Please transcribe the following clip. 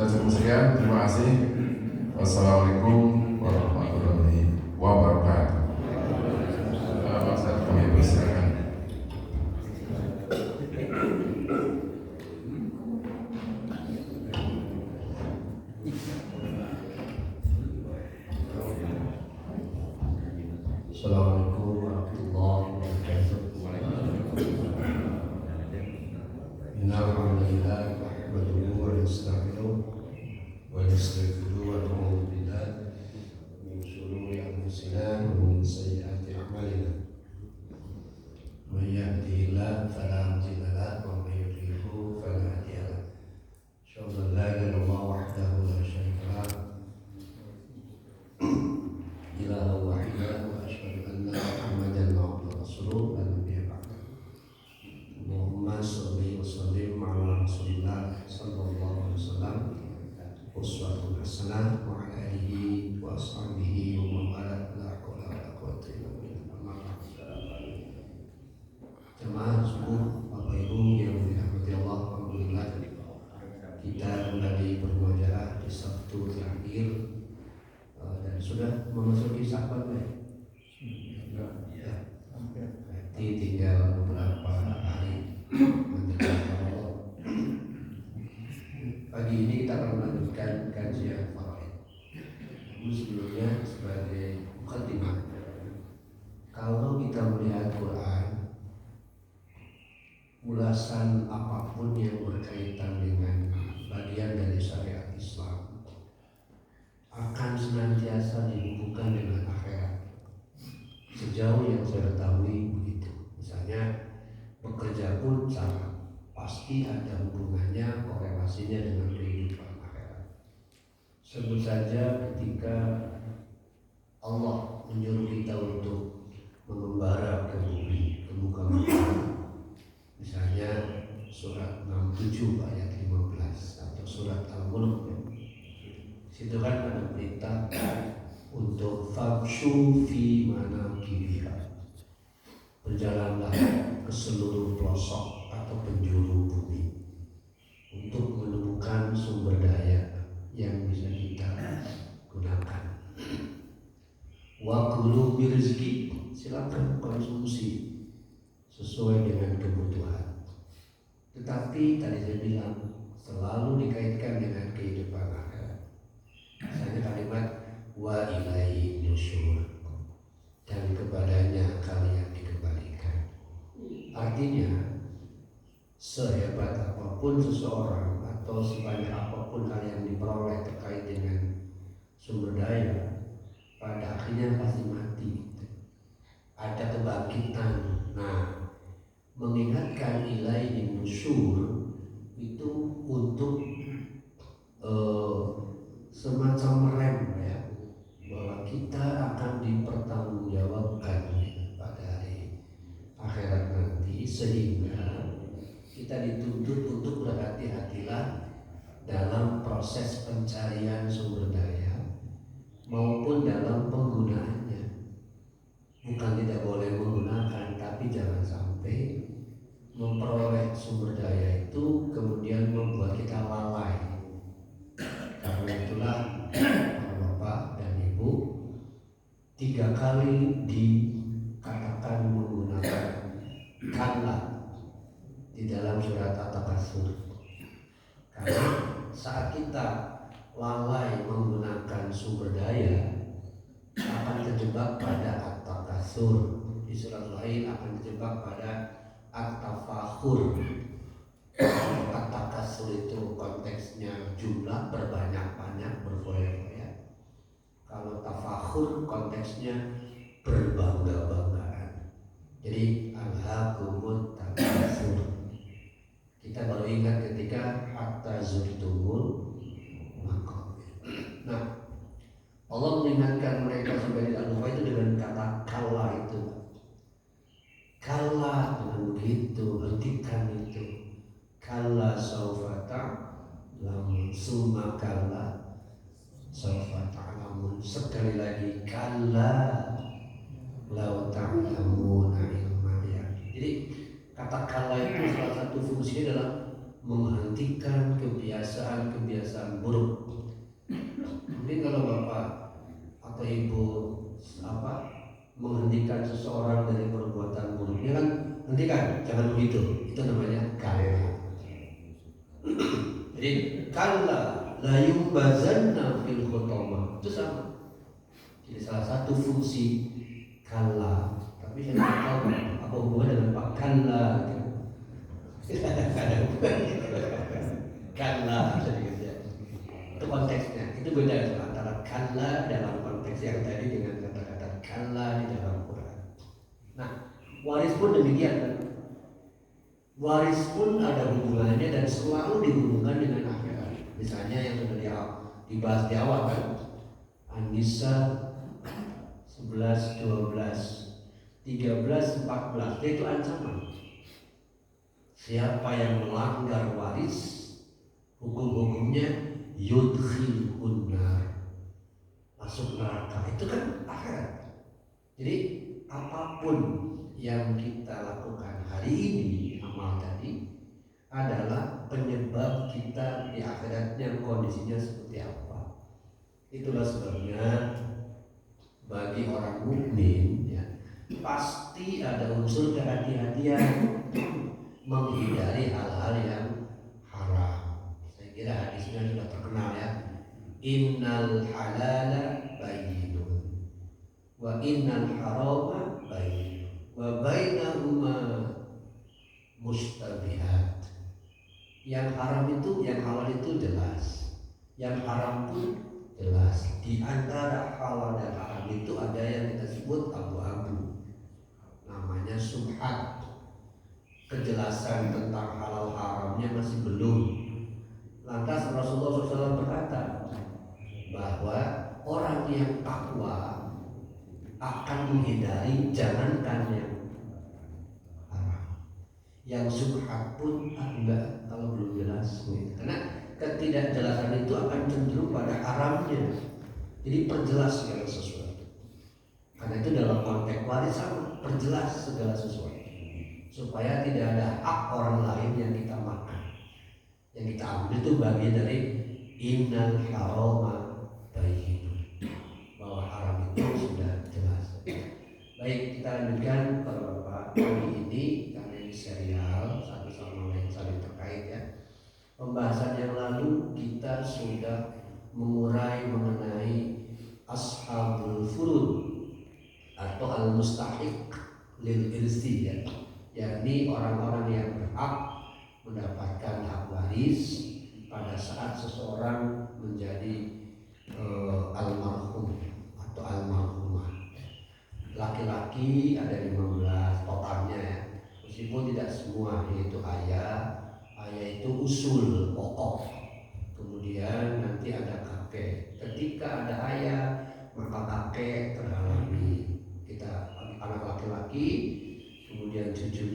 Kita cukup sekian, terima kasih. Wassalamualaikum warahmatullahi wabarakatuh. Pak Ustaz, kami persilakan. Assalamualaikum warahmatullahi wabarakatuh. Alhamdulillah, nahmaduhu wa nasta'inuhu wa nastaghfiruhu wa na'udzu billahi min shururi anfusina wa min sayyiati a'malina. Man yahdihillahu fala mudilla lahu wa man yudlilhu fala hadiya lahu. Asyhadu an la ilaha illallah wahdahu la syarika lahu ilaha wahidah wa asyhadu anna Muhammadan abduhu wa rasuluhu la nabiyya ba'dahu. Allahumma sholli wa sallim ala Rasulillah sallallahu alaihi wasallam uswatun hasanah wa ala alihi wa ashabihi wa man wala la haula wa la quwwata illa billah. Jemaah subuh, Bapak Ibu yang dirahmati Allah, alhamdulillah kita kembali bermuajah di Sabtu terakhir dan sudah memasuki Sya'ban ya. Berarti tinggal beberapa hari menjelang Ramadan. Pagi ini kita akan melanjutkan kajian faraid. Namun sebelumnya sebagai mukadimah, kalau kita melihat Quran, ulasan apapun yang berkaitan dengan bagian dari syariat Islam akan senantiasa dihubungkan dengan akhirat. Sejauh yang saya ketahui begitu. Misalnya bekerja pun sama, pasti ada hubungannya, korelasinya dengan kehidupan akhirat. Sebut saja ketika Allah menyuruh kita untuk mengembara ke bumi, ke muka bumi. Misalnya surat 67 ayat 15 atau surat Al-Mulk. Situ kan ada perintah untuk famshu fi manakibiha, berjalanlah ke seluruh pelosok atau penjuru bumi untuk menemukan sumber daya yang bisa kita gunakan. Wa kulu bi rizqi, silakan konsumsi sesuai dengan kebutuhan. Tetapi tadi saya bilang selalu dikaitkan dengan kehidupan akhirat. Misalnya kalimat wa ilaihi nusyur, dan kepadanya kalian dikembalikan. Artinya sehebat apapun seseorang atau sebanyak apapun hal yang diperoleh terkait dengan sumber daya, pada akhirnya pasti mati. Ada kebangkitan. Nah, mengingatkan ilaihi nusyur itu untuk semacam rem ya, bahwa kita akan dipertanggungjawabkan pada hari akhirat nanti, sehingga kita dituntut untuk berhati-hatilah dalam proses pencarian sumber daya maupun dalam penggunaannya. Bukan tidak boleh menggunakan, tapi jangan sampai memperoleh sumber daya itu kemudian membuat kita lalai. Karena itulah Bapak dan Ibu 3 kali dikatakan menggunakan kalla di dalam surat At-Takatsur. Karena saat kita lalai menggunakan sumber daya akan terjebak pada At-Takatsur. Di surat lain akan terjebak pada At-Tafakhur. At-Takatsur itu konteksnya jumlah, berbanyak-banyak, berfoya-foya. Kalau tafakhur konteksnya berbangga-banggaan. Jadi alhaakumut takatsur. Kita baru ingat ketika hatta zurtumul maqabir. Nah, Allah mengingatkan mereka sebagai al-Luqman itu dengan kata kalla itu. Kalla, dengan begitu, hentikan itu. Kalla sawfa ta'lamun, summa kalla sawfa ta'lamun. Sekali lagi kalla law ta'lamuna ilmal yaqin. Jadi kata kalla itu salah satu fungsinya adalah menghentikan kebiasaan-kebiasaan buruk. Mungkin kalau bapak atau ibu menghentikan seseorang dari perbuatan buruknya kan, hentikan, jangan begitu. Itu namanya kalla. Jadi kalla la yumbazanna fil khotomah, itu sama. Jadi salah satu fungsi kalla, tapi saya tidak tahu apa hubungannya dengan Pak Kalla gitu. Kalla sedikit ya. Itu konteksnya, itu beda antara kalla dalam konteks yang tadi dengan kata-kata kalla di dalam Quran. Nah, waris pun demikian kan. Waris pun ada hubungannya dan selalu dihubungkan dengan akhirat. Misalnya yang sudah dibahas di awal kan, An-Nisa 11, 12, 13, 14, itu ancaman. Siapa yang melanggar waris, hukum-hukumnya yudkhilun nar, masuk neraka. Itu kan akhirat. Jadi apapun yang kita lakukan hari ini, amal tadi adalah penyebab kita di akhiratnya kondisinya seperti apa. Itulah sebabnya bagi orang mukmin ya, pasti ada unsur kehati-hatian menghindari hal-hal yang haram. Saya kira hadisnya sudah terkenal ya. Innal halala bayyinun wa innal harama bayyinun wa bainahuma mustabihat. Yang haram itu, yang halal itu jelas, yang haram pun jelas. Di antara halal dan haram itu ada yang kita sebut abu-abu, namanya subhat. Kejelasan tentang halal haramnya masih belum. Lantas Rasulullah SAW berkata bahwa orang yang takwa akan menghindari jangankan yang haram, yang subhat pun enggak kalau belum jelas. Karena ketidakjelasan itu akan cenderung pada haramnya. Jadi perjelas segala sesuatu. Karena itu dalam konteks waris sama, perjelas segala sesuatu supaya tidak ada hak orang lain yang kita makan. Yang kita ambil itu bagian dari innal harama bayyinun, bahwa haram itu sudah jelas. Baik, kita lanjutkan kalau Bapak kali ini, karena ini serial satu sama lain saling terkait ya. Pembahasan yang lalu kita sudah mengurai mengenai ashabul furud atau al-mustahiq lil irsi ya, yakni orang-orang yang berhak mendapatkan hak waris pada saat seseorang menjadi almarhum atau almarhumah. Laki-laki ada 15 totalnya ya, meskipun tidak semua, yaitu ayah itu usul pokok, kemudian nanti ada kakek. Ketika ada ayah maka kakek terhalangi, kita anak laki-laki, kemudian cucu